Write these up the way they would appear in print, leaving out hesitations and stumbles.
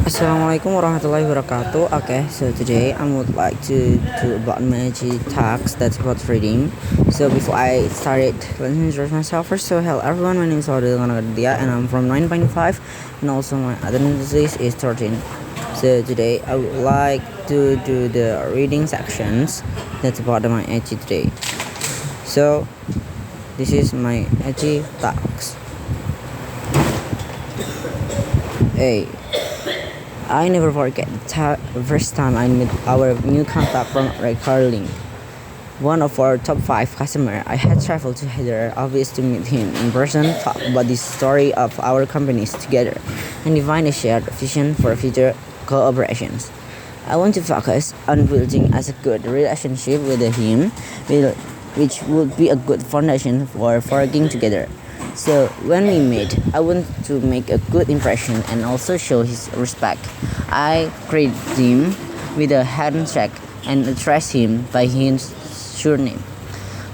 Assalamualaikum warahmatullahi wabarakatuh. Okay, so today I would like to do about my G tax that's about reading. So before I started, let me introduce myself first. So hello everyone, my name is Raditya and I'm from 9.5 and also my attendance is 13. So today I would like to do the reading sections that's about my AG today. So this is my AG tax. A. I never forget the first time I met our new contact from recording. One of our top 5 customers. I had traveled to Hyderabad office to meet him in person, talk about the story of our companies together, and define a shared vision for future cooperations. I want to focus on building as a good relationship with him, which would be a good foundation for working together. So when we met, I want to make a good impression and also show his respect. I greeted him with a handshake and addressed him by his surname.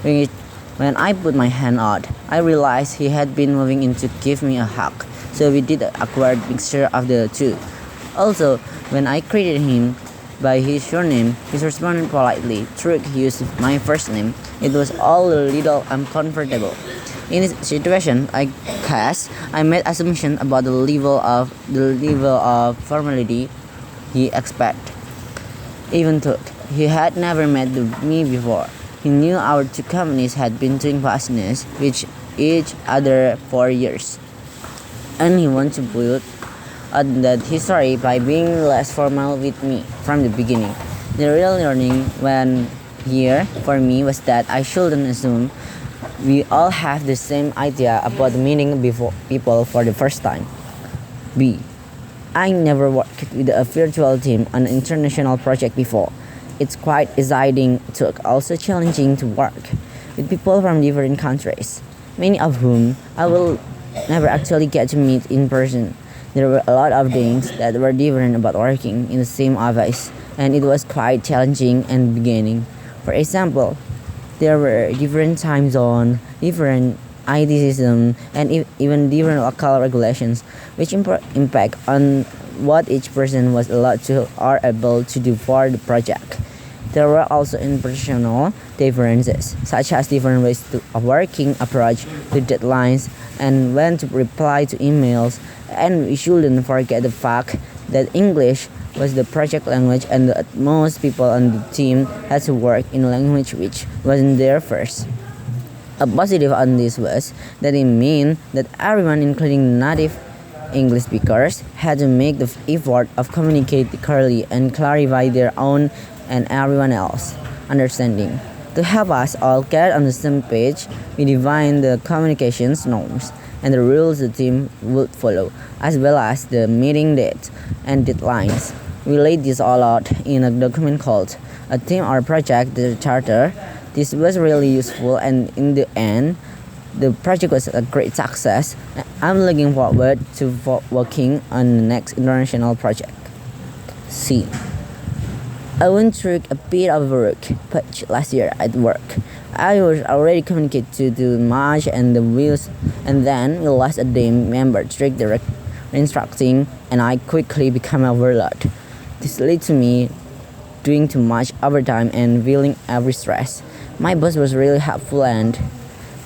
When, when I put my hand out, I realized he had been moving in to give me a hug. So we did an awkward mixture of the two. Also, when I greeted him by his surname, he responded politely. Through he used my first name. It was all a little uncomfortable. In this situation, I guess I made assumption about the level of formality he expected. Even though he had never met me before, he knew our two companies had been doing business with each other for years, and he wanted to build on that history by being less formal with me from the beginning. The real learning when here for me was that I shouldn't assume we all have the same idea about meeting before people for the first time. B. I never worked with a virtual team on an international project before. It's quite exciting to also challenging to work with people from different countries, many of whom I will never actually get to meet in person. There were a lot of things that were different about working in the same office, and it was quite challenging and beginning. For example, there were different time zone, different IT system, and even different local regulations, which impact on what each person was allowed to or able to do for the project. There were also interpersonal differences, such as different ways of working, approach to deadlines, and when to reply to emails. And we shouldn't forget the fact that English was the project language and that most people on the team had to work in a language which wasn't their first. A positive on this was that it meant that everyone, including native English speakers, had to make the effort of communicate clearly and clarify their own and everyone else understanding. To help us all get on the same page, we defined the communications norms and the rules the team would follow, as well as the meeting dates and deadlines. We laid this all out in a document called A Team or Project the Charter. This was really useful, and in the end, the project was a great success. I'm looking forward to working on the next international project. C. I went through a bit of a work patch last year at work. I was already communicated to the March and the wheels, and then we lost a team member strict direct instructing, and I quickly became overloaded. This led to me doing too much overtime and feeling every stress. My boss was really helpful and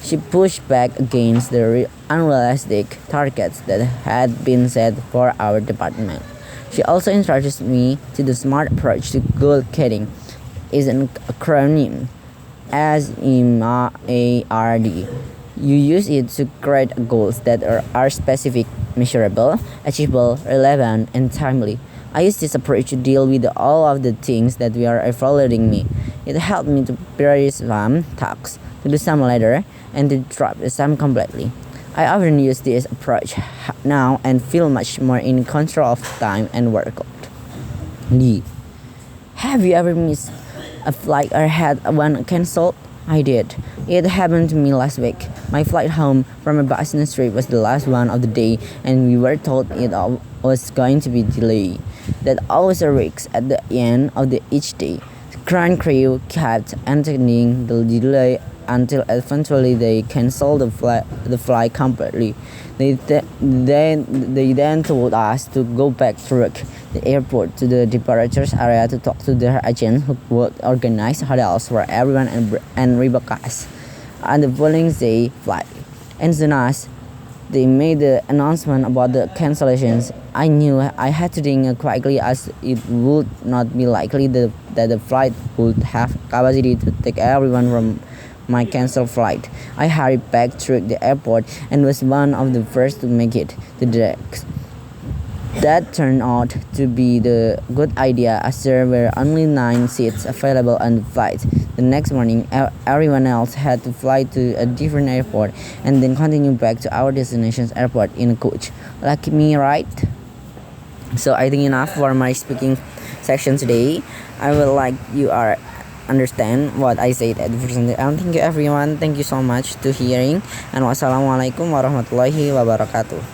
she pushed back against the unrealistic targets that had been set for our department. She also introduced me to the SMART approach to goal setting. Is an acronym SMART. You use it to create goals that are specific, measurable, achievable, relevant, and timely. I use this approach to deal with all of the things that we are evaluating me. It helped me to prioritize some tasks, to do some later, and to drop some completely. I often use this approach now and feel much more in control of time and workload. D. Have you ever missed a flight or had one cancelled? I did. It happened to me last week. My flight home from a business trip was the last one of the day, and we were told it was going to be delayed. That always a risk at the end of each day. The ground crew kept extending the delay until eventually they canceled the flight completely. They then told us to go back through the airport to the departures area to talk to their agent who would organize hotels for everyone and Rebecca's on the following day flight. And soon as they made the announcement about the cancellations, I knew I had to think quickly, as it would not be likely that the flight would have capacity to take everyone from my canceled flight. I hurried back through the airport and was one of the first to make it to the decks. That turned out to be the good idea, as there were only 9 seats available on the flight. The next morning, everyone else had to fly to a different airport and then continue back to our destination's airport in a coach. Lucky me, right? So I think enough for my speaking section today. I would like you are understand what I said at the first. Thank you everyone. Thank you so much to hearing, and wassalamualaikum warahmatullahi wabarakatuh.